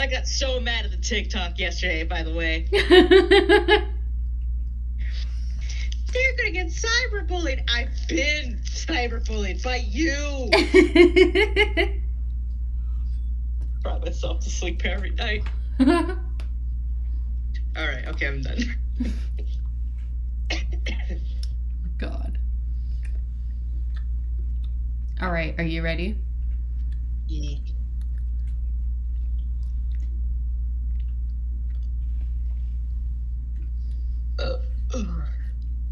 I got so mad at the TikTok yesterday, by the way. They're gonna get cyberbullied. I've been cyberbullied by you. Brought myself to sleep every night. Alright, okay, I'm done. God. Alright, are you ready? Yeah.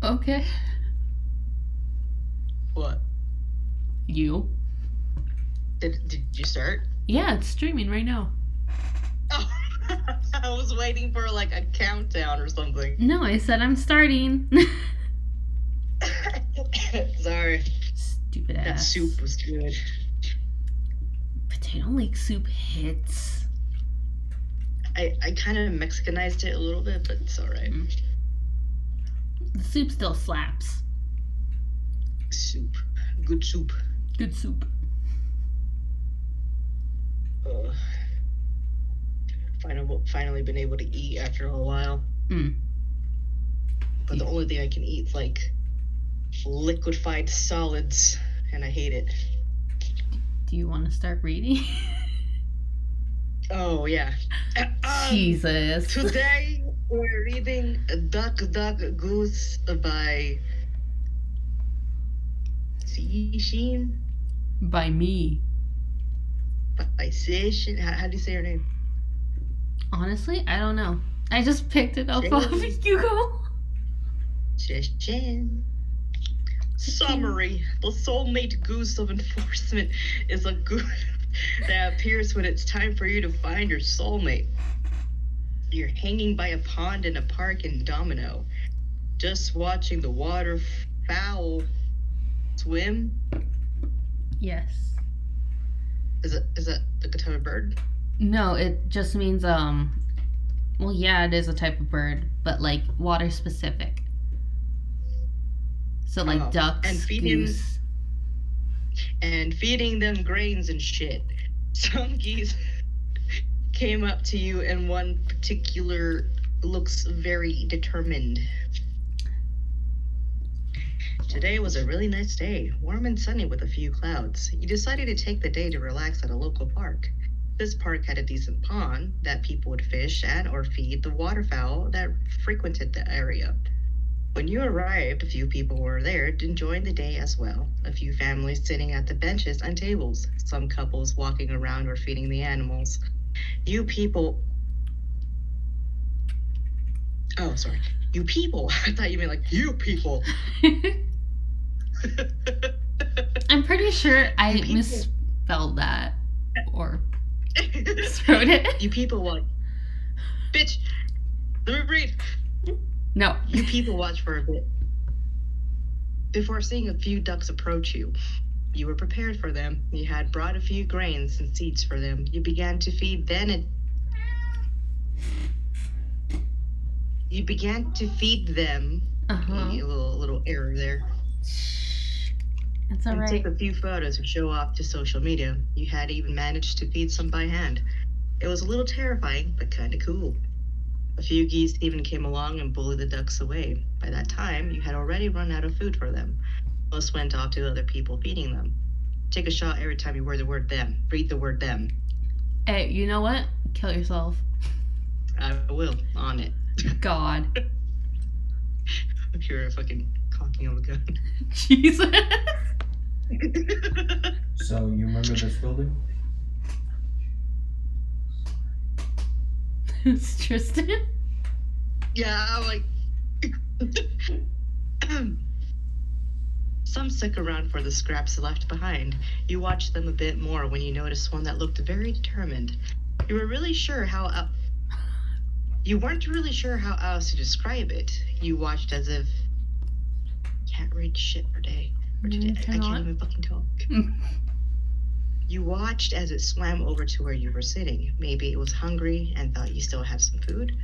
Okay. What? You? Did you start? Yeah, it's streaming right now. Oh, I was waiting for like a countdown or something. No, I said I'm starting. Sorry. Stupid ass. That soup was good. Potato leek soup hits. I kind of Mexicanized it a little bit, but it's alright. The soup still slaps. Soup. Good soup. Good soup. Finally been able to eat after a while. But the only thing I can eat is like liquefied solids, and I hate it. Do you want to start reading? Oh, yeah. Jesus. Today we're reading Duck Duck Goose by Sheen. By me. By Sishin. How do you say her name? Honestly, I don't know. I just picked it up off of Hugo. Shishin. Summary. The soulmate goose of enforcement is a goose that appears when it's time for you to find your soulmate. You're hanging by a pond in a park in Domino, just watching the waterfowl swim. Yes. Is that a type of bird? No, it just means well, yeah, it is a type of bird, but like water specific. So like ducks, and goose. And feeding them grains and shit. Some geese came up to you and one particular looks very determined. Today was a really nice day, warm and sunny with a few clouds. You decided to take the day to relax at a local park. This park had a decent pond that people would fish at or feed the waterfowl that frequented the area. When you arrived, a few people were there enjoying the day as well. A few families sitting at the benches and tables. Some couples walking around or feeding the animals. You people... Oh, sorry. You people. I thought you meant like, you people. I'm pretty sure I misspelled that. Or wrote it. You people want... Bitch! Let me read! No. You people watch for a bit. Before seeing a few ducks approach you, you were prepared for them. You had brought a few grains and seeds for them. You began to feed them. A little error there. It's all and right. Take a few photos and show off to social media. You had even managed to feed some by hand. It was a little terrifying, but kind of cool. A few geese even came along and bullied the ducks away. By that time, you had already run out of food for them. Most went off to other people feeding them. Take a shot every time you hear the word them. Read the word them. Hey, you know what? Kill yourself. I will. On it. God. If you're fucking cocking of a gun. Jesus. So, you remember this building? It's Tristan? Yeah, I'm like... Some stuck around for the scraps left behind. You watched them a bit more when you noticed one that looked very determined. You weren't really sure how else to describe it. You watched as if... Can't read shit for day. I can't even fucking talk. You watched as it swam over to where you were sitting. Maybe it was hungry and thought you still had some food.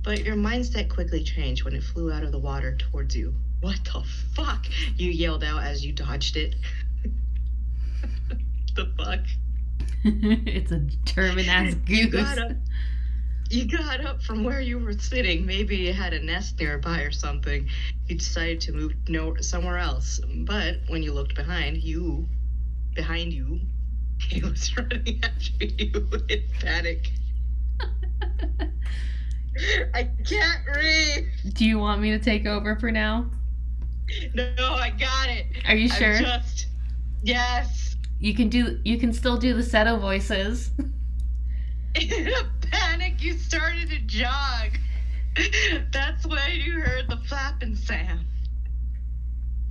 But your mindset quickly changed when it flew out of the water towards you. What the fuck? You yelled out as you dodged it. The fuck? It's a determined ass goose. You got up from where you were sitting. Maybe you had a nest nearby or something. You decided to move somewhere else. But when you looked behind you, he was running after you in panic. I can't read. Do you want me to take over for now? No, I got it. Are you sure? Yes. You can still do the Seto voices. In a panic, you started to jog. That's when you heard the flapping sound.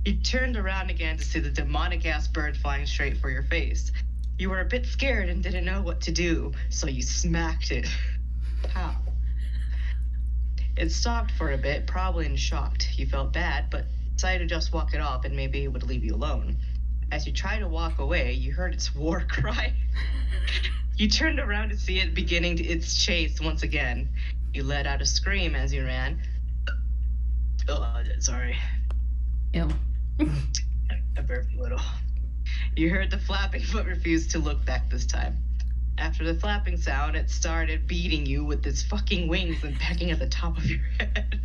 You turned around again to see the demonic-ass bird flying straight for your face. You were a bit scared and didn't know what to do, so you smacked it. Pow. It stopped for a bit, probably in shock. You felt bad, but decided to just walk it off and maybe it would leave you alone. As you tried to walk away, you heard its war cry. You turned around to see it beginning its chase once again. You let out a scream as you ran. Oh, sorry. Ew. I burped a little. You heard the flapping but refused to look back this time. After the flapping sound, it started beating you with its fucking wings and pecking at the top of your head.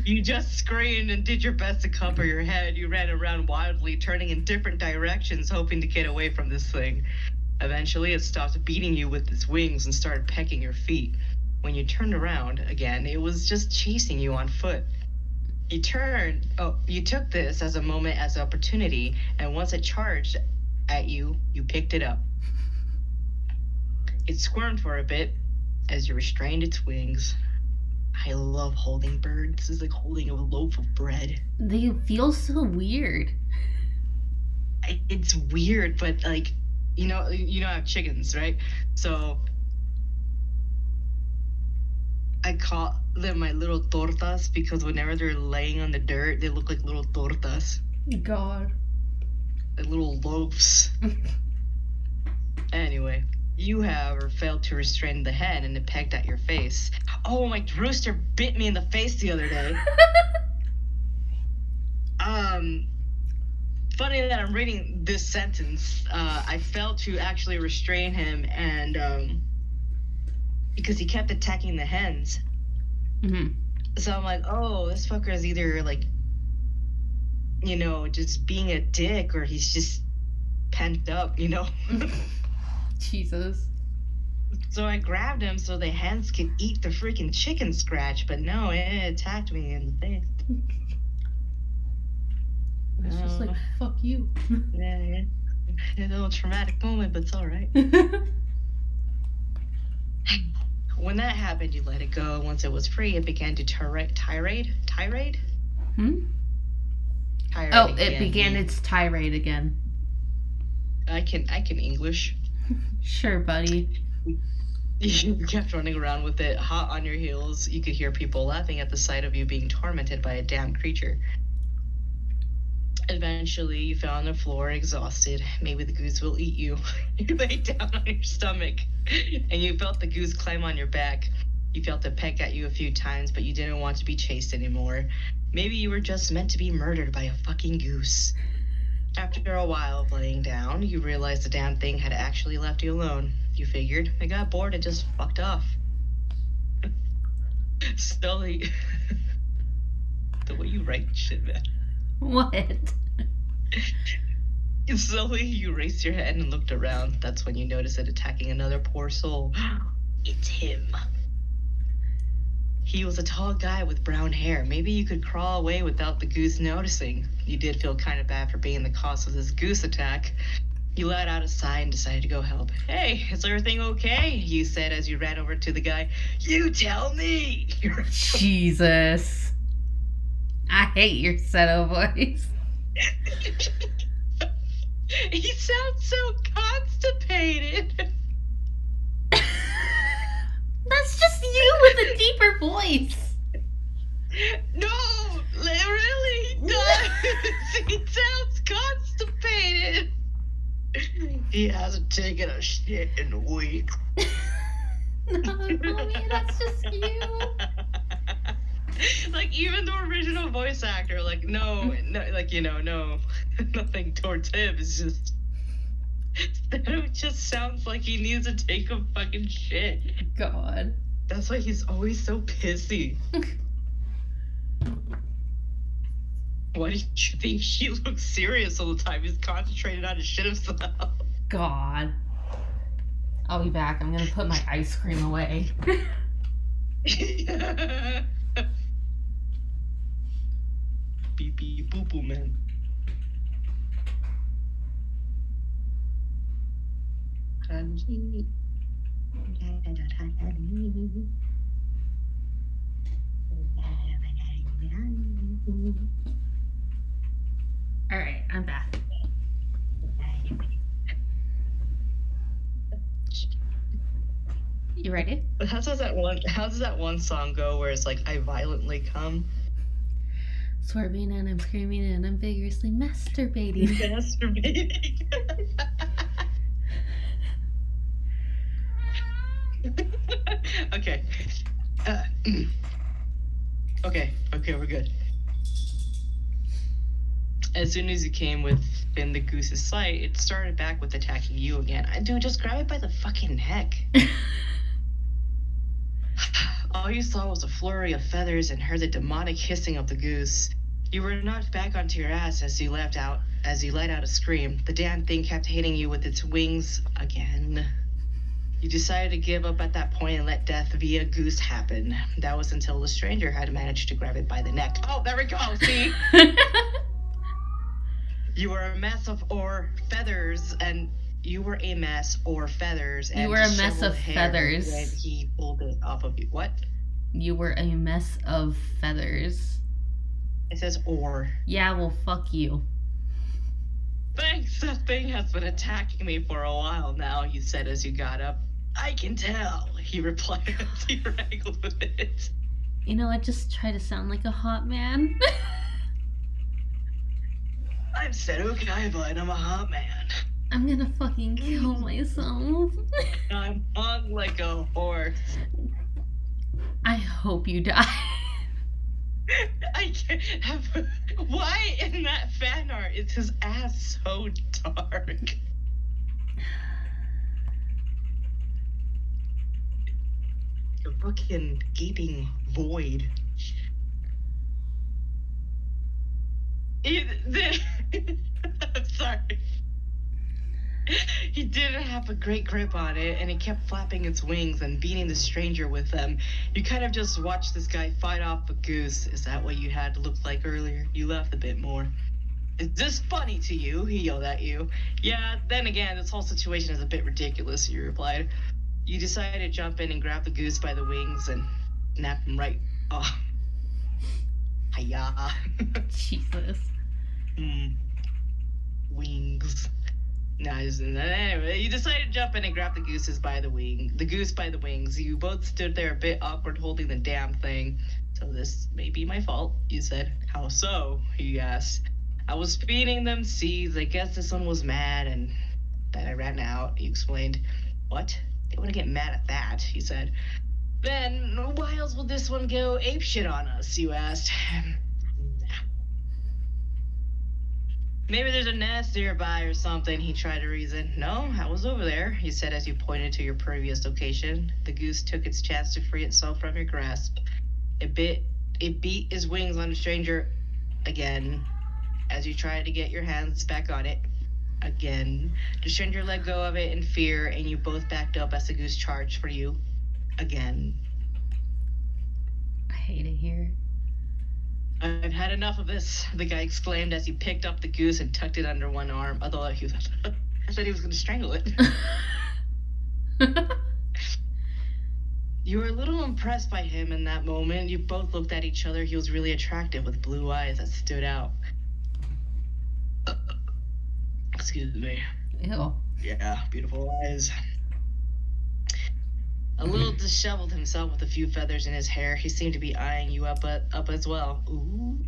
You just screamed and did your best to cover your head. You ran around wildly, turning in different directions, hoping to get away from this thing. Eventually, it stopped beating you with its wings and started pecking your feet. When you turned around again, it was just chasing you on foot. You took this as a moment, as an opportunity, and once it charged at you, you picked it up. It squirmed for a bit as you restrained its wings. I love holding birds. This is like holding a loaf of bread. They feel so weird. It's weird, but like, you know, I have chickens, right? So I call them my little tortas because whenever they're laying on the dirt, they look like little tortas. God. Like little loaves. Anyway, you, however, failed to restrain the hen and it pecked at your face. Oh, my rooster bit me in the face the other day. Funny that I'm reading this sentence. I failed to actually restrain him and because he kept attacking the hens. Mm-hmm. So I'm like, oh, this fucker is either like, you know, just being a dick or he's just pent up, you know? Jesus. So I grabbed him so the hens could eat the freaking chicken scratch, but no, it attacked me in the face. It's just like, fuck you. Yeah. A little traumatic moment, but it's alright. When that happened, you let it go. Once it was free, it began to tirade? Hmm? Tirade Oh, again. it began its tirade again. I can English. Sure, buddy. You kept running around with it, hot on your heels. You could hear people laughing at the sight of you being tormented by a damn creature. Eventually, you fell on the floor, exhausted. Maybe the goose will eat you. You lay down on your stomach, and you felt the goose climb on your back. You felt it peck at you a few times, but you didn't want to be chased anymore. Maybe you were just meant to be murdered by a fucking goose. After a while of laying down, you realized the damn thing had actually left you alone. You figured it got bored and just fucked off. Slowly, the way you write shit, man. What? Slowly, you raised your head and looked around. That's when you noticed it attacking another poor soul. It's him. He was a tall guy with brown hair. Maybe you could crawl away without the goose noticing. You did feel kind of bad for being the cause of this goose attack. You let out a sigh and decided to go help. Hey, is everything okay? You said as you ran over to the guy. You tell me! Jesus. I hate your Seto voice. He sounds so constipated. That's just you with a deeper voice. No, really does. He sounds constipated. He hasn't taken a shit in weeks. No, homie, that's just you. Like, even the original voice actor, like, no, like, you know, no, nothing towards him. It's just, It just sounds like he needs to take a fucking shit. God. That's why he's always so pissy. Why do you think he looks serious all the time? He's concentrated on his shit himself. God. I'll be back. I'm gonna put my ice cream away. Beep beep boop boop, man. Alright, I'm back. You ready? How does that one song go where it's like I violently come? Swerving and I'm screaming and I'm vigorously masturbating. Masturbating. Okay. Okay, we're good. As soon as you came within the goose's sight, it started back with attacking you again. Dude, just grab it by the fucking neck. All you saw was a flurry of feathers and heard the demonic hissing of the goose. You were knocked back onto your ass as you let out a scream. The damn thing kept hitting you with its wings again. You decided to give up at that point and let death via goose happen. That was until the stranger had managed to grab it by the neck. Oh, there we go, see? You were a mess of feathers, and you were a mess or feathers. And You were a mess disheveled of hair feathers. When he pulled it off of you. What? You were a mess of feathers. It says or. Yeah, well, fuck you. Thanks, that thing has been attacking me for a while now, you said as you got up. I can tell, he replied as he wrangled with it. You know, I just try to sound like a hot man. I've said okay, but I'm a hot man. I'm gonna fucking kill myself. I'm hung like a horse. I hope you die. I can't have. Why in that fan art is his ass so dark? A fucking gaping void. I'm sorry. He didn't have a great grip on it, and he kept flapping its wings and beating the stranger with them. You kind of just watched this guy fight off a goose. Is that what you had looked like earlier? You laughed a bit more. Is this funny to you? He yelled at you. Yeah, then again, this whole situation is a bit ridiculous, you replied. You decided to jump in and grab the goose by the wings and nap him right off. Hiya. Jesus. Wings. Nice. Anyway, you decided to jump in and grab the goose by the wings. You both stood there a bit awkward holding the damn thing. So this may be my fault, you said. How so? He asked. I was feeding them seeds. I guess this one was mad and then I ran out, you explained. What? They wouldn't get mad at that, he said. Then why else would this one go apeshit on us, you asked. Maybe there's a nest nearby or something, he tried to reason. No, I was over there, he said as you pointed to your previous location. The goose took its chance to free itself from your grasp. It beat his wings on the stranger again as you tried to get your hands back on it. Again. The stranger let go of it in fear, and you both backed up as the goose charged for you. Again. I hate it here. I've had enough of this, the guy exclaimed as he picked up the goose and tucked it under one arm. I thought he was going to strangle it. You were a little impressed by him in that moment. You both looked at each other. He was really attractive with blue eyes that stood out. Excuse me. Ew. Yeah, beautiful eyes. A little disheveled himself with a few feathers in his hair, he seemed to be eyeing you up as well. Ooh.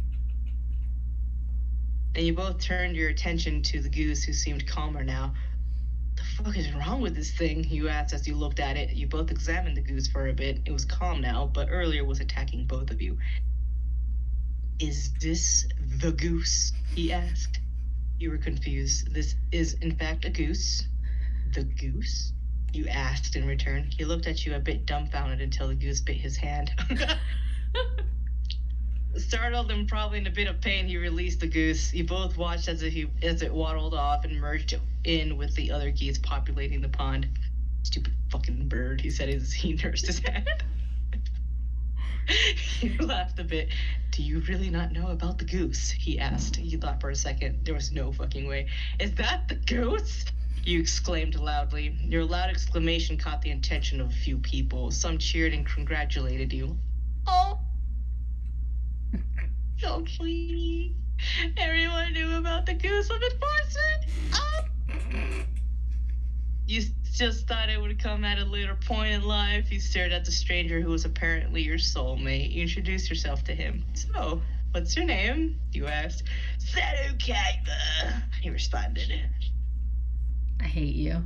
And you both turned your attention to the goose, who seemed calmer now. What the fuck is wrong with this thing? You asked as you looked at it. You both examined the goose for a bit. It was calm now, but earlier was attacking both of you. Is this the goose? He asked. You were confused. This is, in fact, a goose. The goose? You asked in return. He looked at you a bit dumbfounded until the goose bit his hand. Startled and probably in a bit of pain, he released the goose. You both watched as it waddled off and merged in with the other geese populating the pond. Stupid fucking bird, he said as he nursed his head. He laughed a bit. Do you really not know about the goose? He asked. He thought for a second. There was no fucking way. Is that the goose? You exclaimed loudly. Your loud exclamation caught the attention of a few people. Some cheered and congratulated you. Oh, so sweet. Everyone knew about the goose of enforcement. Oh. You just thought it would come at a later point in life. You stared at the stranger who was apparently your soulmate. You introduced yourself to him. So, what's your name? You asked. Seru Kaiba, he responded. I hate you.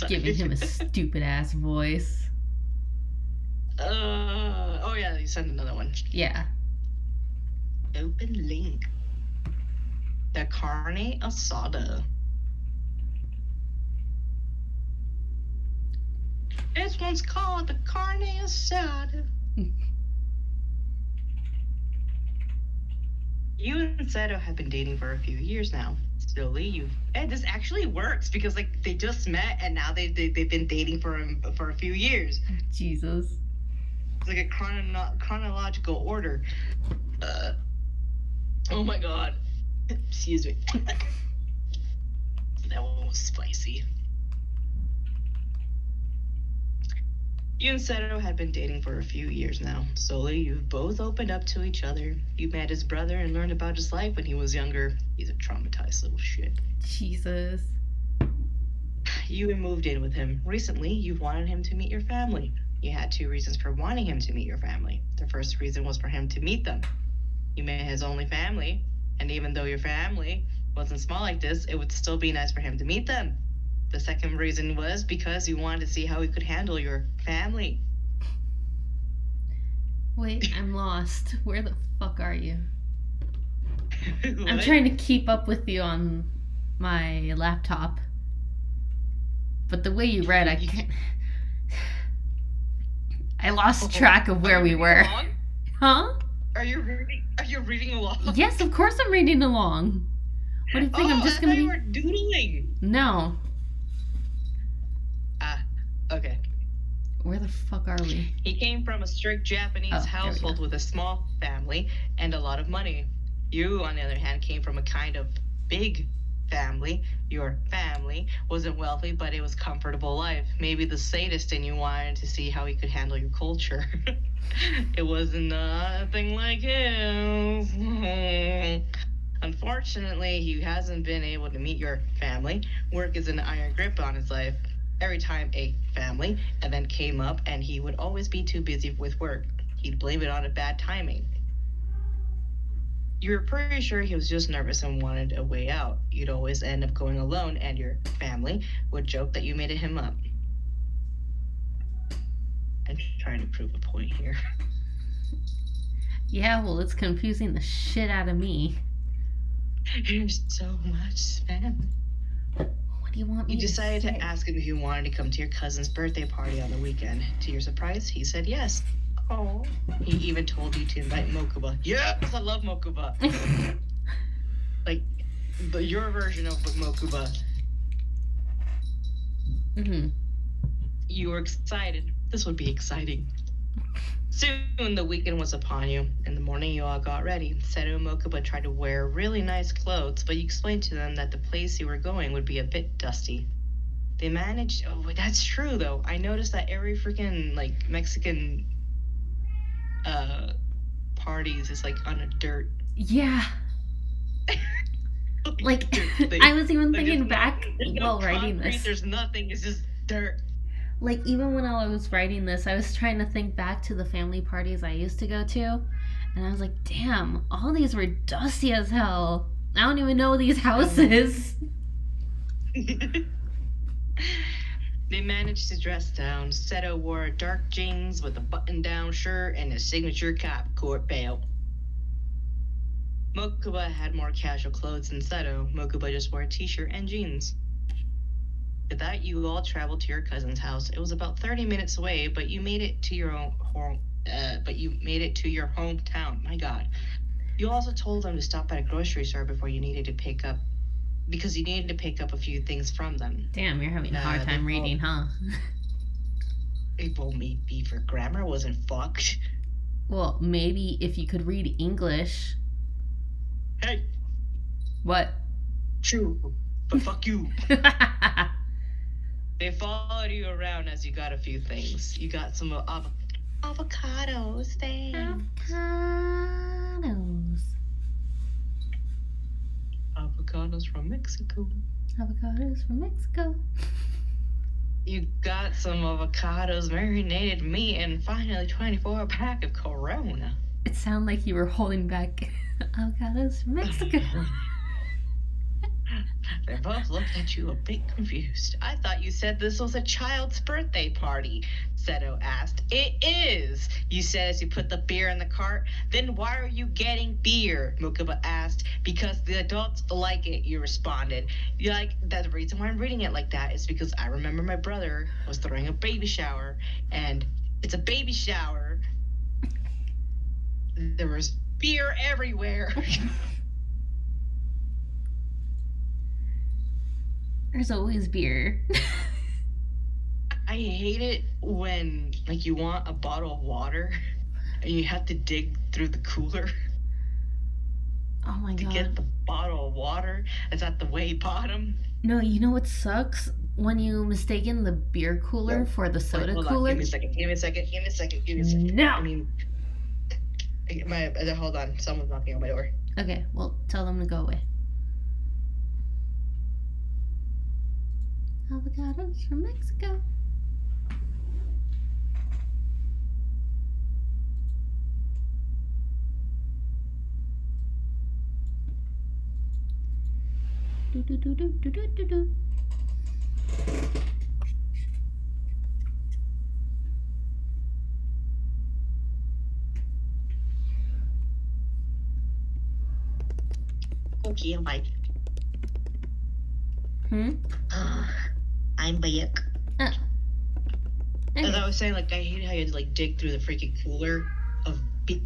Giving him a stupid ass voice. Oh yeah, you sent another one. Yeah. Open link. The carne asada. This one's called the carne asada. You and Seto have been dating for a few years now. Slowly, and this actually works because like they just met and now they've been dating for a few years. Jesus. It's like a chronological order. Oh my god. Excuse me. That one was spicy. You and Seto had been dating for a few years now. Slowly, you've both opened up to each other. You met his brother and learned about his life when he was younger. He's a traumatized little shit. Jesus. You moved in with him. Recently, you've wanted him to meet your family. You had two reasons for wanting him to meet your family. The first reason was for him to meet them. You met his only family, and even though your family wasn't small like this, it would still be nice for him to meet them. The second reason was because you wanted to see how he could handle your family. Wait, I'm lost. Where the fuck are you? I'm What? trying to keep up with you on my laptop. But the way you read, I can't. I lost track of where we were. Along? Huh? Are you reading along? Yes, of course I'm reading along. What do you think? I'm just gonna I thought be. you were doodling. No. Okay. Where the fuck are we? He came from a strict Japanese Oh, there we household go. with a small family and a lot of money. You, on the other hand, came from a kind of big family. Your family wasn't wealthy, but it was comfortable life. Maybe the sadist in you wanted to see how he could handle your culture. It wasn't nothing like his. Unfortunately, he hasn't been able to meet your family. Work is an iron grip on his life. Every time a family event came up and he would always be too busy with work, he'd blame it on a bad timing. You were pretty sure he was just nervous and wanted a way out. You'd always end up going alone and your family would joke that you made him up. I'm trying to prove a point here. Yeah, well, it's confusing the shit out of me. There's so much family. What do you want me You to decided say? to ask him if he wanted to come to your cousin's birthday party on the weekend. To your surprise, he said yes. Oh. He even told you to invite Mokuba. Yes, I love Mokuba. Like, your version of Mokuba. Mm-hmm. You were excited. This would be exciting. Soon the weekend was upon you. In the morning, you all got ready. Seto and Mokuba tried to wear really nice clothes, but you explained to them that the place you were going would be a bit dusty. They managed. Oh, that's true though. I noticed that every freaking like Mexican parties is like on a dirt. Yeah. Like, dirt thing. I was even Like, thinking there's back there's no while writing concrete, this. There's nothing. It's just dirt. Like, even when I was writing this, I was trying to think back to the family parties I used to go to. And I was like, damn, all these were dusty as hell. I don't even know these houses. They managed to dress down. Seto wore dark jeans with a button-down shirt and a signature cop court belt. Mokuba had more casual clothes than Seto. Mokuba just wore a t-shirt and jeans. With that, you all traveled to your cousin's house. It was about 30 minutes away, but you made it to your own home. But you made it to your hometown. My God. You also told them to stop at a grocery store before you needed to pick up, because you needed to pick up a few things from them. Damn, you're having a hard time reading, huh? Well, maybe for grammar wasn't fucked. Well, maybe if you could read English. Hey, What? true, but fuck you. They followed you around as you got a few things. You got some avocados, thanks. Avocados. Avocados from Mexico. Avocados from Mexico. You got some avocados, marinated meat, and finally 24 pack of Corona. It sounded like you were holding back avocados from Mexico. They both looked at you a bit confused. I thought you said this was a child's birthday party, Seto asked. It is, you said as you put the beer in the cart. Then why are you getting beer? Mokuba asked. Because the adults like it, you responded. You're like, that's the reason why I'm reading it like that is because I remember my brother was throwing a baby shower, and it's a baby shower. There was beer everywhere. There's always beer. I hate it when, like, you want a bottle of water and you have to dig through the cooler Oh my to god. get the bottle of water. It's at the way bottom. No, you know what sucks? When you mistaken the beer cooler for the soda Wait, hold on. cooler. Give me a second. Give me a second. Give me a second. Give me a second. No. I mean, hold on. Someone's knocking on my door. Okay, well, tell them to go away. Avocados from Mexico. Do do do do do do do do. Okay, I'm back. I'm back. As Okay. I was saying, like, I hate how you had to, like, dig through the freaking cooler of beer.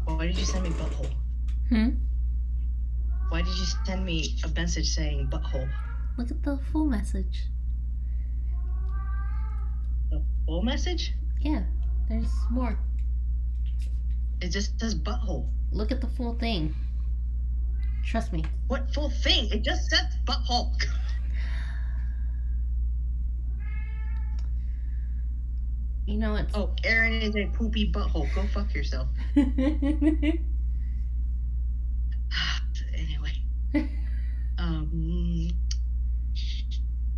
Why did you send me butthole? Why did you send me a message saying butthole? Look at the full message. The full message? Yeah, there's more. It just says butthole. Look at the full thing. Trust me. What full thing? It just says butthole. You know it's. Oh, Aaron is a poopy butthole. Go fuck yourself. Anyway.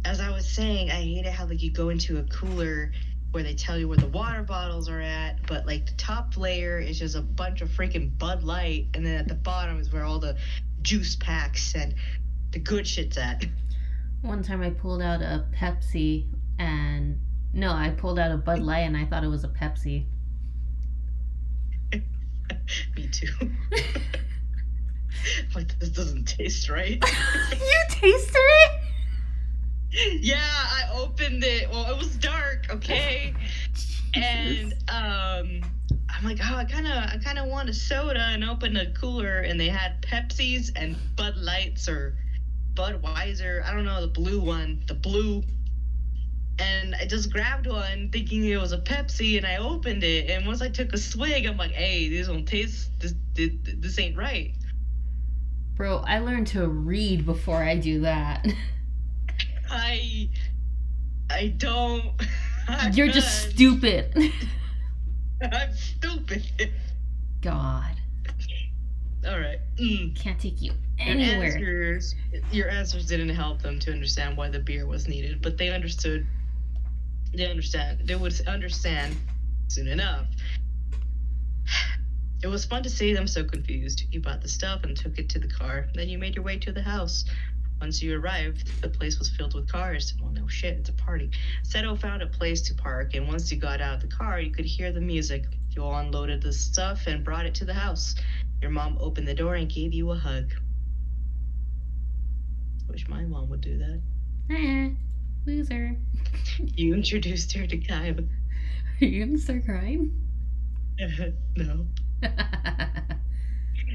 As I was saying, I hate it how, like, you go into a cooler where they tell you where the water bottles are at, but, like, the top layer is just a bunch of freaking Bud Light, and then at the bottom is where all the juice packs and the good shit's at. One time I pulled out a Pepsi and. No, I pulled out a Bud Light and I thought it was a Pepsi. Me too. Like, this doesn't taste right. You tasted it? Yeah, I opened it. Well, it was dark, okay? And I'm like, oh, I kind of want a soda, and opened a cooler, and they had Pepsis and Bud Lights or Budweiser. I don't know, the blue one, the blue. And I just grabbed one thinking it was a Pepsi, and I opened it, and once I took a swig, I'm like, hey, this don't taste, this ain't right. Bro, I learned to read before I do that. I don't. You're just stupid. I'm stupid. God. All right. Can't take you anywhere. Your answers didn't help them to understand why the beer was needed, but they understood. They would understand soon enough. It was fun to see them so confused. You bought the stuff and took it to the car. Then you made your way to the house. Once you arrived, the place was filled with cars. Well, no shit, it's a party. Seto found a place to park, and once you got out of the car, you could hear the music. You all unloaded the stuff and brought it to the house. Your mom opened the door and gave you a hug. Wish my mom would do that. Loser. You introduced her to Kaiba. Are you gonna start crying? No.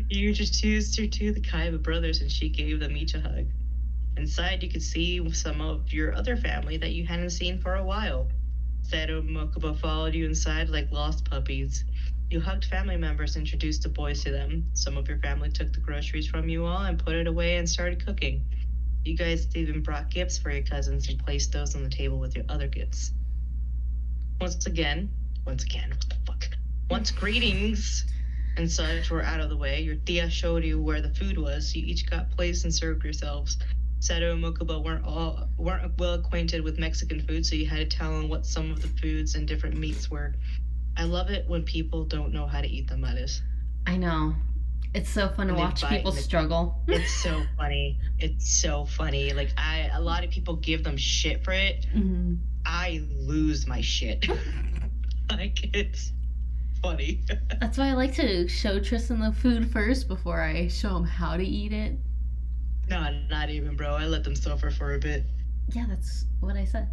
You introduced her to the Kaiba brothers and she gave them each a hug. Inside, you could see some of your other family that you hadn't seen for a while. Sato and Mokuba followed you inside like lost puppies. You hugged family members, introduced the boys to them. Some of your family took the groceries from you all and put it away and started cooking. You guys even brought gifts for your cousins and placed those on the table with your other gifts. Once again, what the fuck? Once greetings and such were out of the way, your tia showed you where the food was. You each got placed and served yourselves. Sato and Mokuba weren't well acquainted with Mexican food, so you had to tell them what some of the foods and different meats were. I love it when people don't know how to eat tamales. I know. It's so fun to watch people struggle. It's so funny. It's so funny. Like a lot of people give them shit for it. Mm-hmm. I lose my shit. Like it's funny. That's why I like to show Tristan the food first before I show him how to eat it. No, not even, bro. I let them suffer for a bit. Yeah, that's what I said.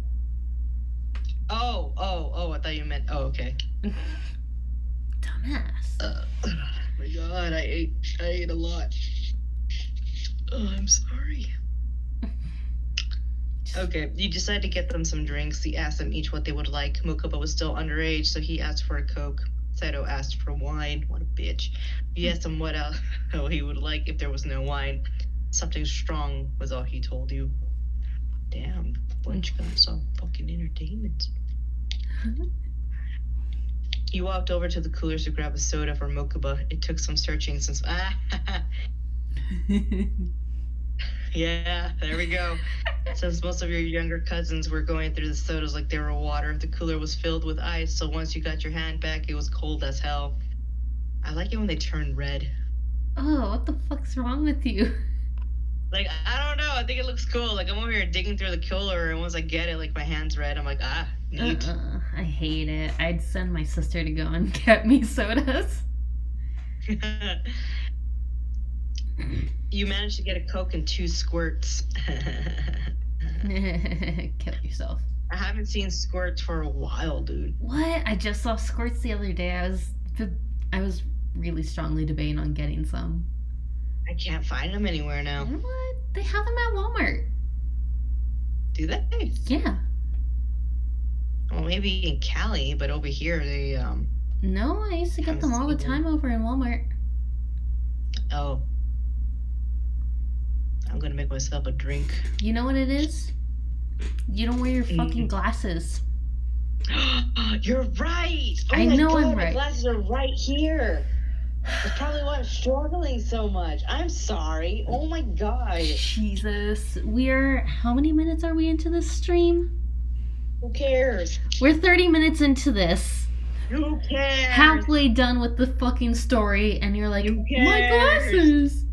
Oh, I thought you meant, oh, okay. Dumbass. Oh my god, I ate a lot. Oh, I'm sorry. Okay, you decided to get them some drinks. You asked them each what they would like. Mokuba was still underage, so he asked for a Coke. Sato asked for wine. What a bitch. You asked him what else he would like if there was no wine. Something strong was all he told you. Damn, bunch got some fucking entertainment. You walked over to the coolers to grab a soda for Mokuba. It took some searching since... Yeah, there we go. Since most of your younger cousins were going through the sodas like they were water, the cooler was filled with ice, so once you got your hand back, it was cold as hell. I like it when they turn red. Oh, what the fuck's wrong with you? Like, I don't know. I think it looks cool. Like, I'm over here digging through the cooler, and once I get it, like, my hand's red. I'm like, neat. I hate it. I'd send my sister to go and get me sodas. You managed to get a Coke and 2 squirts. Kill yourself. I haven't seen squirts for a while, dude. What? I just saw squirts the other day. I was really strongly debating on getting some. I can't find them anywhere now. What? They have them at Walmart. Do they? Yeah. Well, maybe in Cali, but over here they No, I used to get them all the time over in Walmart. Oh. I'm gonna make myself a drink. You know what it is? You don't wear your fucking glasses. You're right! Oh I know God, I'm right. My glasses are right here. That's probably why I'm struggling so much. I'm sorry. Oh my god. Jesus. How many minutes are we into this stream? Who cares? We're 30 minutes into this. Who cares? Halfway done with the fucking story, and you're like, my glasses!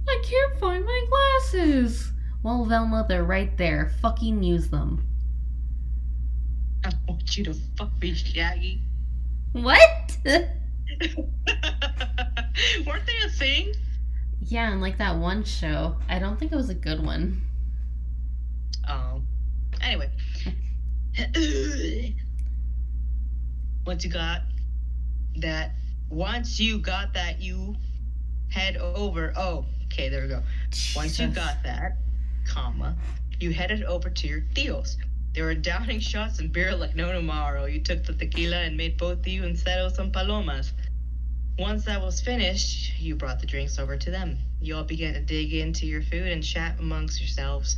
I can't find my glasses! Well, Velma, they're right there. Fucking use them. I want you to fuck me, Shaggy. What? Weren't they a thing? Yeah, and like that one show. I don't think it was a good one. Oh. Anyway. Once you got that, you head over. Oh, okay, there we go. Once you got that, you headed over to your tios. They were downing shots and beer like no tomorrow. You took the tequila and made both you and Cero some palomas. Once that was finished, you brought the drinks over to them. You all began to dig into your food and chat amongst yourselves.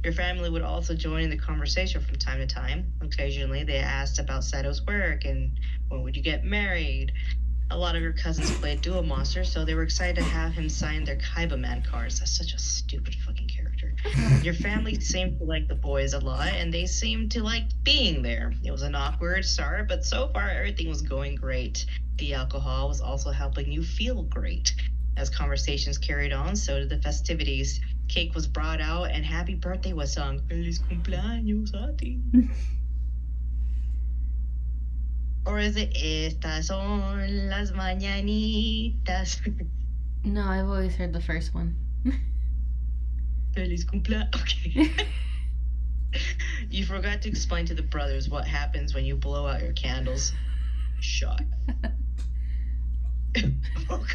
Your family would also join in the conversation from time to time. Occasionally, they asked about Sato's work and when would you get married. A lot of your cousins played Duel Monster, so they were excited to have him sign their Kaiba Man cards. That's such a stupid fucking character. Your family seemed to like the boys a lot, and they seemed to like being there. It was an awkward start, but so far everything was going great. The alcohol was also helping you feel great. As conversations carried on, so did the festivities. Cake was brought out, and happy birthday was sung. Feliz cumpleaños a ti. Or is it Estas son las mañanitas? No, I've always heard the first one. Feliz cumplea. Okay. You forgot to explain to the brothers what happens when you blow out your candles. Shot.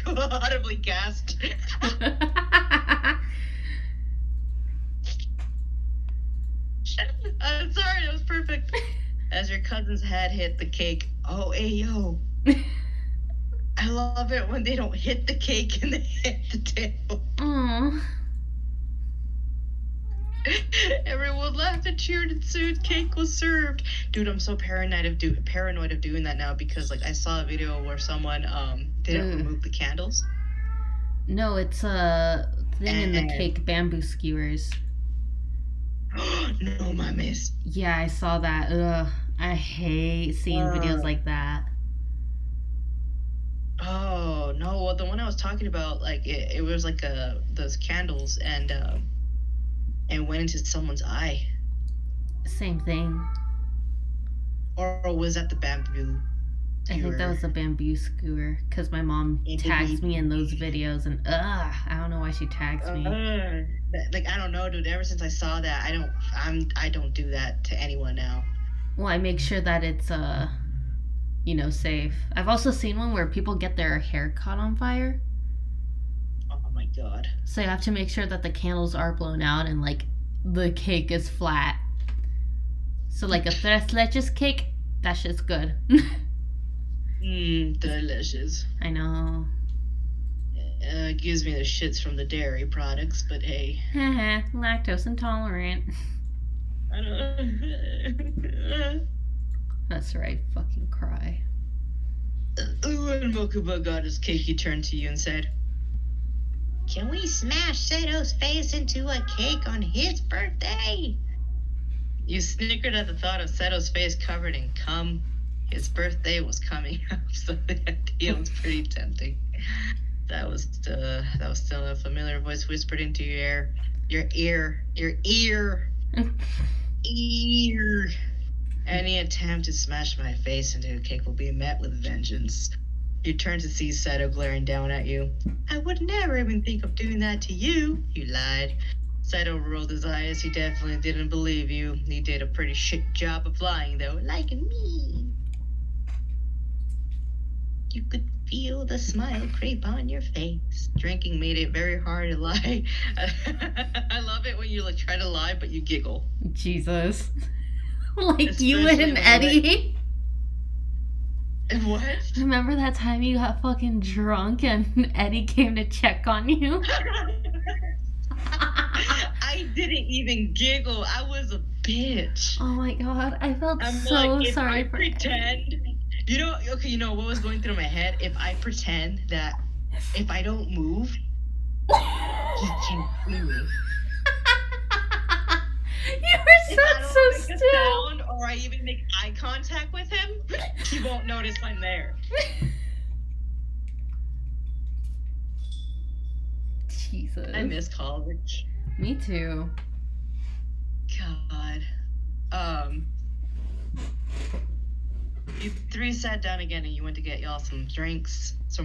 Audibly gasped. I'm sorry, that was perfect. As your cousin's head hit the cake. Oh, hey, yo. I love it when they don't hit the cake and they hit the table. Aw. Everyone laughed and cheered, and soon cake was served. Dude, I'm so paranoid of doing that now because like I saw a video where someone didn't remove the candles. No, it's a thing in the cake, bamboo skewers. No, my miss. Yeah, I saw that. Ugh, I hate seeing videos like that. Oh no! Well, the one I was talking about, like it was like those candles and went into someone's eye. Same thing. Or was that the bamboo? I think that was a bamboo skewer because my mom tags me in those videos, and I don't know why she tags me. Like I don't know, dude. Ever since I saw that, I don't do that to anyone now. Well, I make sure that it's safe. I've also seen one where people get their hair caught on fire. Oh my god. So you have to make sure that the candles are blown out and like the cake is flat. So like a tres leches cake, that shit's good. Delicious. I know. It gives me the shits from the dairy products, but hey. Lactose intolerant. I don't. That's right, fucking cry. When Mokuba got his cake, he turned to you and said, "Can we smash Seto's face into a cake on his birthday?" You snickered at the thought of Seto's face covered in cum. His birthday was coming up, so the idea was pretty tempting. That was still a familiar voice whispered into your ear. Any attempt to smash my face into a cake will be met with vengeance. You turned to see Seto glaring down at you. I would never even think of doing that to you, you lied. Seto rolled his eyes. He definitely didn't believe you. He did a pretty shit job of lying, though, like me. You could feel the smile creep on your face. Drinking made it very hard to lie. I love it when you like try to lie, but you giggle. Jesus. Like Especially you and Eddie. What? Remember that time you got fucking drunk and Eddie came to check on you? I didn't even giggle. I was a bitch. Oh my god, I felt I'm so like, if sorry I for pretend, Eddie. you know what was going through my head? If I pretend that if I don't move, he can't see me. You were so make a still. sound or I even make eye contact with him, he won't notice I'm there. Jesus. I miss college. Me too. God. You three sat down again and you went to get y'all some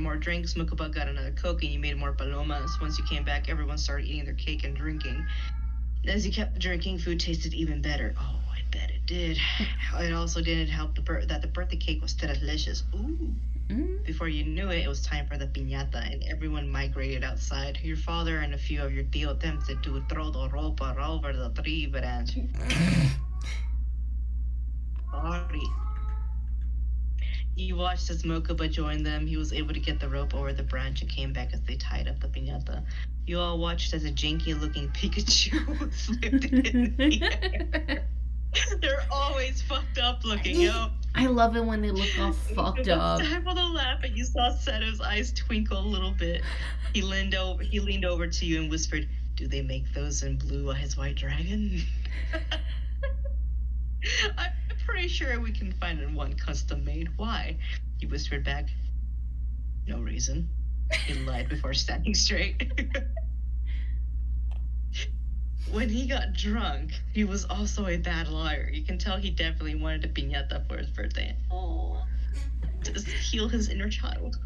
more drinks. Mukuba got another Coke and you made more palomas. Once you came back, everyone started eating their cake and drinking. As you kept drinking, food tasted even better. Oh, I bet it did. It also didn't help that the birthday cake was delicious. Ooh. Before you knew it, it was time for the piñata, and everyone migrated outside. Your father and a few of your tío attempted to throw the ropa over the tree branch. Sorry. You watched as Mokuba joined them. He was able to get the rope over the branch and came back as they tied up the piñata. You all watched as a janky-looking Pikachu was lifted in the air. They're always fucked up looking, yo. I love it when they look all fucked up. It was time for the laugh, and you saw Seto's eyes twinkle a little bit. He leaned over to you and whispered, "Do they make those in Blue Eyes White Dragon?" I'm pretty sure we can find one custom made. Why? He whispered back. No reason. He lied before standing straight. When he got drunk, he was also a bad liar. You can tell he definitely wanted a piñata for his birthday. Oh. Just heal his inner child.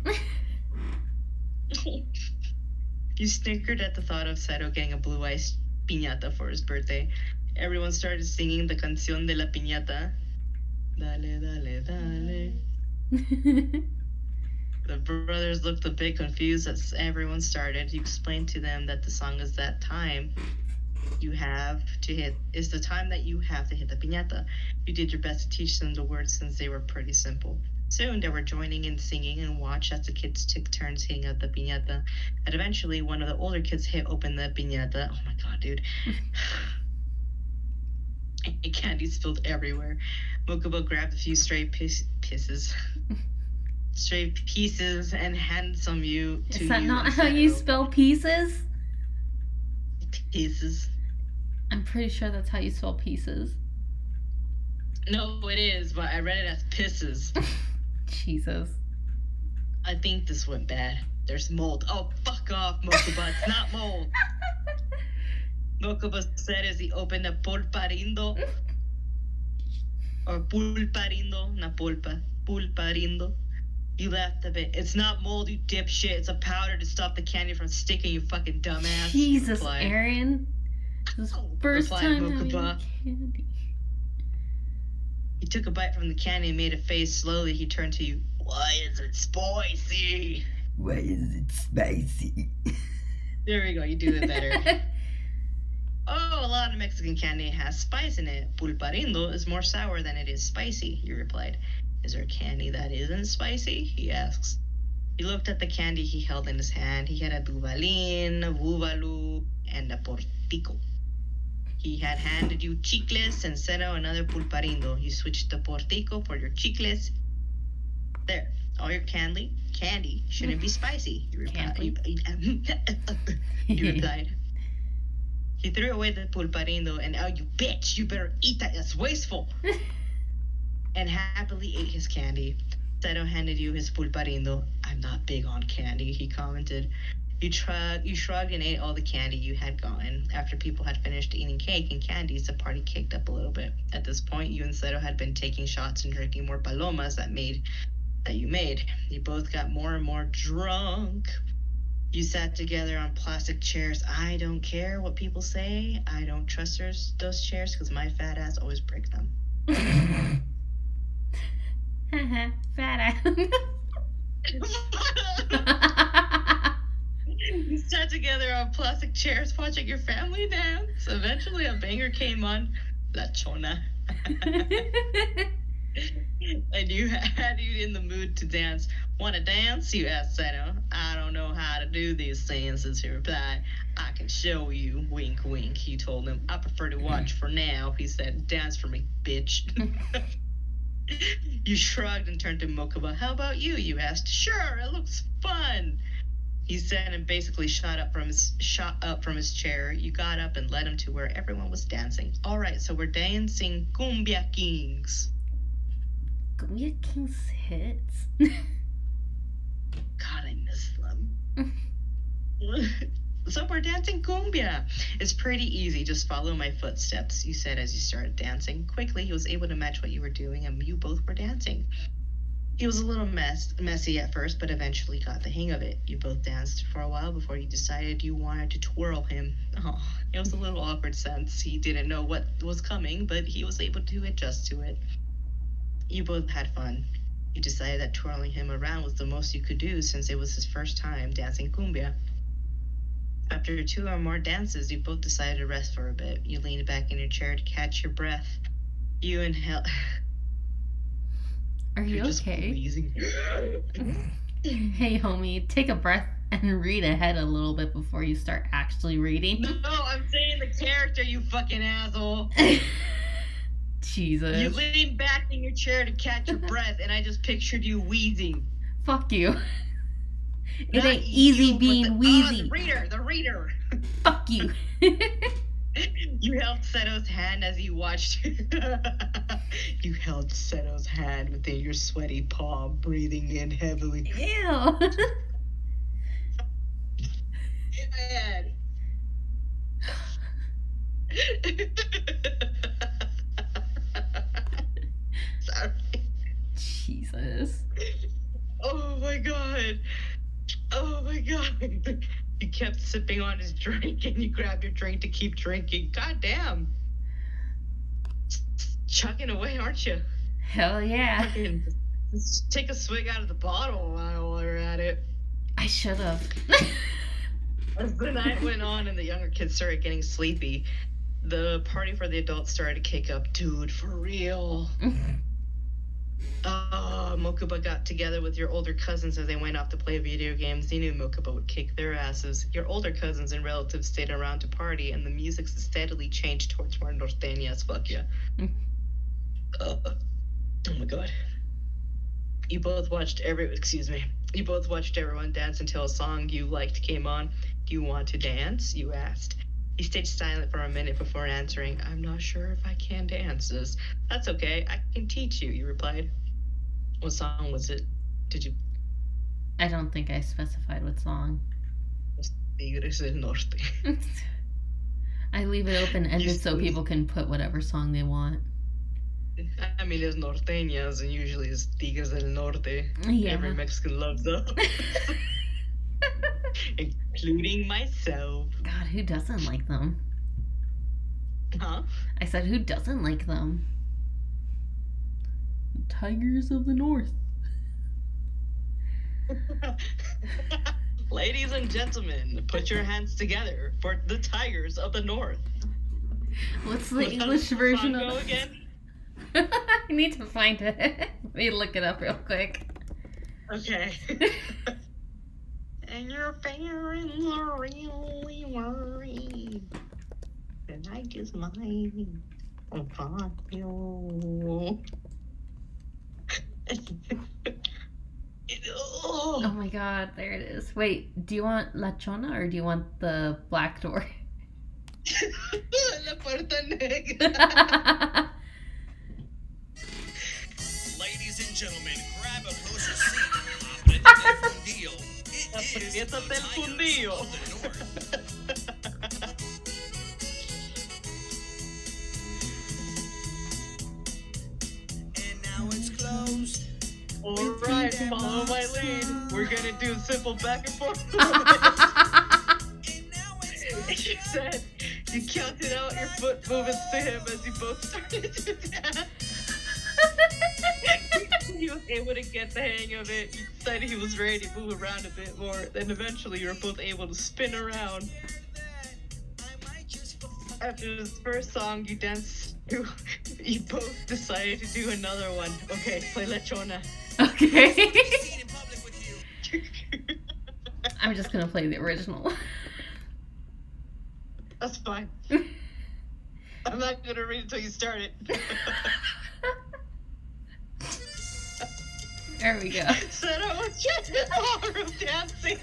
You snickered at the thought of Seto getting a blue ice piñata for his birthday. Everyone started singing the canción de la piñata. Dale, dale, dale. The brothers looked a bit confused as everyone started. You explained to them that the song is that time you have to hit, is the time that you have to hit the piñata. You did your best to teach them the words since they were pretty simple. Soon they were joining in singing and watched as the kids took turns hitting up the piñata. And eventually one of the older kids hit open the piñata. Oh my god, dude. And candy spilled everywhere. Mokuba grabbed a few stray pieces and handed some to you. Is that not how you spell pieces? Pieces. I'm pretty sure that's how you spell pieces. No, it is, but I read it as pisses. Jesus. I think this went bad. There's mold. Oh, fuck off, Mokuba. It's not mold. Mokuba said as he opened a pulparindo. Or pulparindo, not pulpa. Pulparindo. You laughed a bit. It's not mold, you dipshit. It's a powder to stop the candy from sticking, you fucking dumbass. Jesus, Aaron. This first time having candy. He took a bite from the candy and made a face. Slowly, he turned to you. Why is it spicy? Why is it spicy? There we go, you do it better. Oh, a lot of Mexican candy has spice in it. Pulparindo is more sour than it is spicy, you replied. Is there candy that isn't spicy? He asks. He looked at the candy he held in his hand. He had a Duvalin, a Buvalu, and a Portico. He had handed you chicles and Seto another pulparindo. You switched the Portico for your chicles. There, all your candy shouldn't be spicy, you replied. You replied. He threw away the pulparindo and, oh, you bitch, you better eat that, that's wasteful. And happily ate his candy. Seto handed you his pulparindo. I'm not big on candy, he commented. You shrugged and ate all the candy you had gotten. After people had finished eating cake and candies, the party kicked up a little bit. At this point, you and Seto had been taking shots and drinking more palomas that you made. You both got more and more drunk. You sat together on plastic chairs. I don't care what people say. I don't trust those chairs because my fat ass always breaks them. Fat ass. You sat together on plastic chairs watching your family dance. Eventually a banger came on, La Chona. And you had you in the mood to dance. Want to dance? You asked Seto. I don't know how to do these dances, he replied. I can show you. Wink, wink, you told him. I prefer to watch for now, he said. Dance for me, bitch. You shrugged and turned to Mokuba. How about you? You asked. Sure, it looks fun, he said, and basically shot up from his chair. You got up and led him to where everyone was dancing. All right, so we're dancing Cumbia Kings. Cumbia Kings hits. God, I miss them. So we're dancing cumbia. It's pretty easy. Just follow my footsteps, you said as you started dancing. Quickly, he was able to match what you were doing, and you both were dancing. He was a little messy at first, but eventually got the hang of it. You both danced for a while before you decided you wanted to twirl him. Oh, it was a little awkward since he didn't know what was coming, but he was able to adjust to it. You both had fun. You decided that twirling him around was the most you could do since it was his first time dancing cumbia. After 2 or more dances, you both decided to rest for a bit. You leaned back in your chair to catch your breath. You inhaled. Are you okay? Hey, homie, take a breath and read ahead a little bit before you start actually reading. No, I'm saying the character, you fucking asshole. Jesus. You leaned back in your chair to catch your breath, and I just pictured you wheezing. Fuck you. It Not ain't easy you, being wheezy. The reader. Fuck you. You held Seto's hand as you watched. You held Seto's hand within your sweaty palm, breathing in heavily. Ew. Man. Sorry. Jesus. kept sipping on his drink, and you grabbed your drink to keep drinking. God damn. Chugging away, aren't you? Hell yeah. Fucking just take a swig out of the bottle while you're at it. I should have. As the night went on and the younger kids started getting sleepy, the party for the adults started to kick up. Dude, for real. Mokuba got together with your older cousins as they went off to play video games. You knew Mokuba would kick their asses. Your older cousins and relatives stayed around to party, and the music steadily changed towards more norteña as fuck, yeah. Oh my god. You both watched everyone dance until a song you liked came on. Do you want to dance? You asked. He stayed silent for a minute before answering. I'm not sure if I can dance this. That's okay. I can teach you, you replied. What song was it? Did you? I don't think I specified what song. Tigres del Norte. I leave it open-ended so people can put whatever song they want. I mean, it's norteñas, and usually it's Tigres del Norte. Yeah. Every Mexican loves them. Including myself. God, who doesn't like them? Huh? I said, who doesn't like them? Tigers of the North. Ladies and gentlemen, put your hands together for the Tigers of the North. What's the English version Song of go again? I need to find it. Let me look it up real quick. Okay. And your parents are really worried. And I just might upon you. Oh my god, there it is. Wait, do you want La Chona or do you want the black door? La puerta negra. Ladies and gentlemen, grab a closer seat. Aprieta del fundillo. It is the Tigers of the North. And now it's closed. Alright, follow my lead. We're gonna do simple back and forth. You said you counted out your foot movements to him as you both started to dance. He was able to get the hang of it. You decided he was ready to move around a bit more. Then eventually you were both able to spin around. After this first song you danced to, you both decided to do another one. Okay, play La Chona. Okay. I'm just gonna play the original. That's fine. I'm not gonna read until you start it. There we go. Said I was just in the ballroom dancing.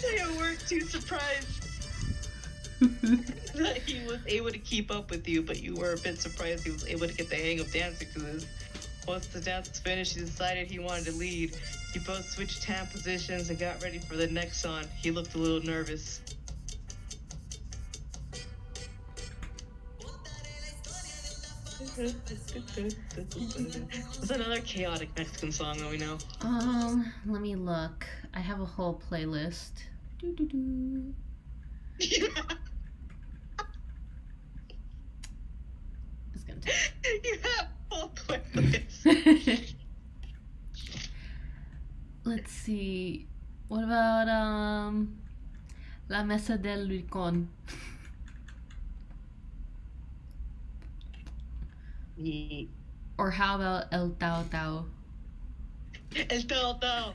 They weren't too surprised that he was able to keep up with you, but you were a bit surprised he was able to get the hang of dancing to this. Once the dance was finished, he decided he wanted to lead. You both switched hand positions and got ready for the next song. He looked a little nervous. What's another chaotic Mexican song that we know? Let me look. I have a whole playlist. Doo-doo-doo. It's gonna take. You have full playlists. Let's see. What about La Mesa del Rincón? Or how about El Tao Tao? El Tao Tao.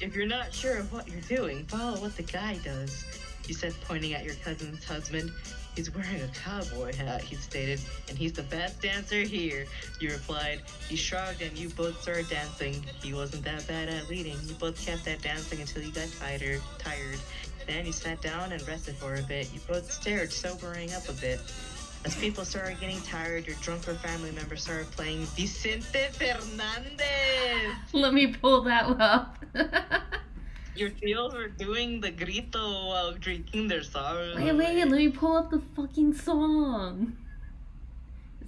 If you're not sure of what you're doing, follow what the guy does, you said, pointing at your cousin's husband. He's wearing a cowboy hat, he stated, and he's the best dancer here, you replied. He shrugged and you both started dancing. He wasn't that bad at leading. You both kept at dancing until you got tired. Then you sat down and rested for a bit. You both stared, sobering up a bit. As people started getting tired, your drunker family members started playing Vicente Fernandez. Let me pull that up. Your tios were doing the grito while drinking their sorrow. Wait, let me pull up the fucking song.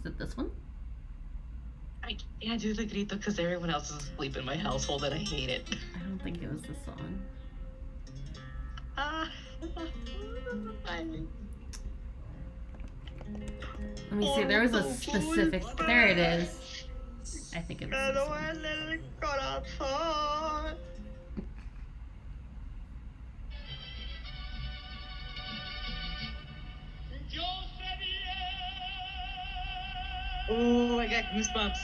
Is it this one? I can't do the grito because everyone else is asleep in my household and I hate it. I don't think it was this song. Let me see. There was a specific. There it is. I think it was this one. Ooh, I got goosebumps.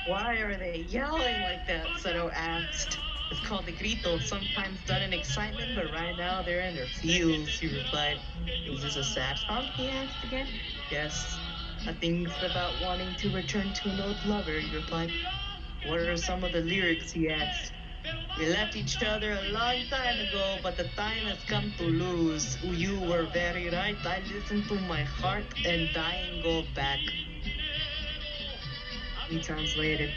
Why are they yelling like that? Seto asked. It's called the grito, sometimes done in excitement, but right now they're in their feels, he replied. Is this a sad song? He asked again. Yes. I think it's about wanting to return to an old lover, he replied. What are some of the lyrics, he asked. We left each other a long time ago, but the time has come to lose. You were very right. I listened to my heart and dying go back. He translated.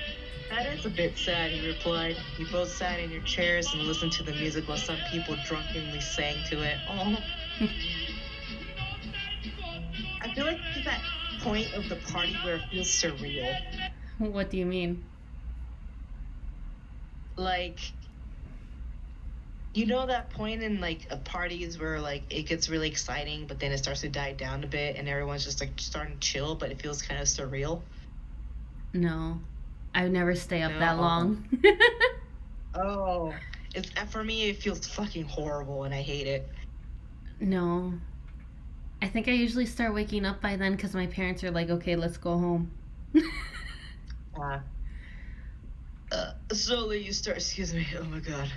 That is a bit sad, he replied. You both sat in your chairs and listened to the music while some people drunkenly sang to it. Oh. I feel like it's that point of the party where it feels surreal. What do you mean? Like, you know that point in like parties where like it gets really exciting, but then it starts to die down a bit, and everyone's just like starting to chill, but it feels kind of surreal. No, I would never stay up that No. long. Oh, it's for me. It feels fucking horrible, and I hate it. No, I think I usually start waking up by then because my parents are like, "Okay, let's go home." Slowly you start. Excuse me. Oh my god.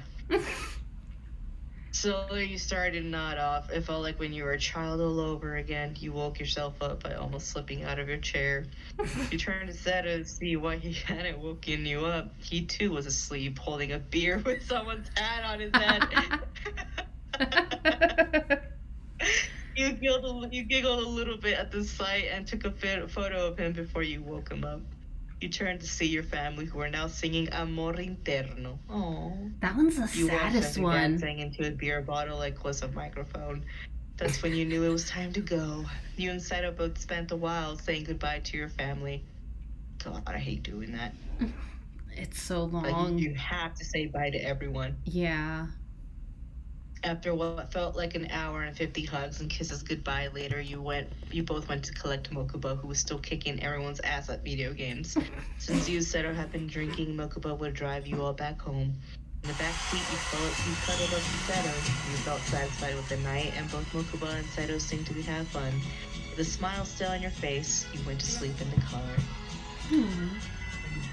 Slowly you started to nod off. It felt like when you were a child all over again. You woke yourself up by almost slipping out of your chair. You turned to Seto to see why he hadn't woken you up. He too was asleep, holding a beer with someone's hat on his head. You giggled a little bit at the sight and took a photo of him before you woke him up. You turned to see your family, who are now singing Amor Interno. Oh. That one's the You watched saddest them one. dancing into a beer bottle like was a microphone. That's when you knew it was time to go. You and Seto both spent a while saying goodbye to your family. God, I hate doing that. It's so Like, long. you have to say bye to everyone. Yeah. After what felt like an hour and 50 hugs and kisses goodbye later, you both went to collect Mokuba, who was still kicking everyone's ass at video games. Since you and Seto had been drinking, Mokuba would drive you all back home. In the back seat, you cuddled up to Seto. You felt satisfied with the night, and both Mokuba and Seto seemed to be having fun. With a smile still on your face, you went to sleep in the car. You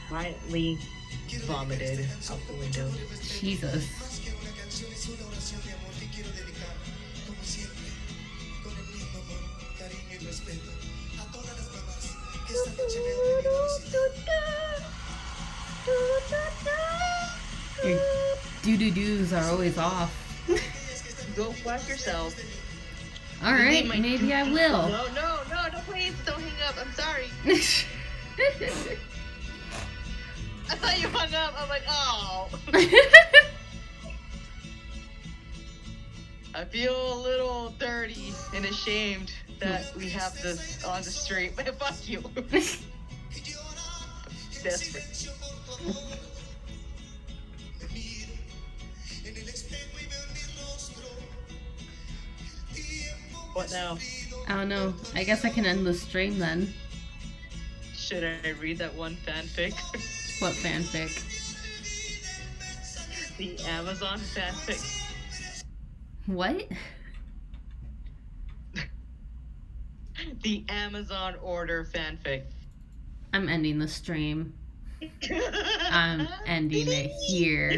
quietly vomited out the window. Jesus. Your doo-doo-doos are always off. Go fuck yourself. Alright, You need my- maybe I will. No, please, don't hang up. I'm sorry. I thought you hung up. I'm like, oh. I feel a little dirty and ashamed that we have this on the street. But fuck you. Desperate. What now? I don't know. I guess I can end the stream then. Should I read that one fanfic? What fanfic? The Amazon fanfic. What? The Amazon order fanfic. I'm ending the stream. I'm ending it here.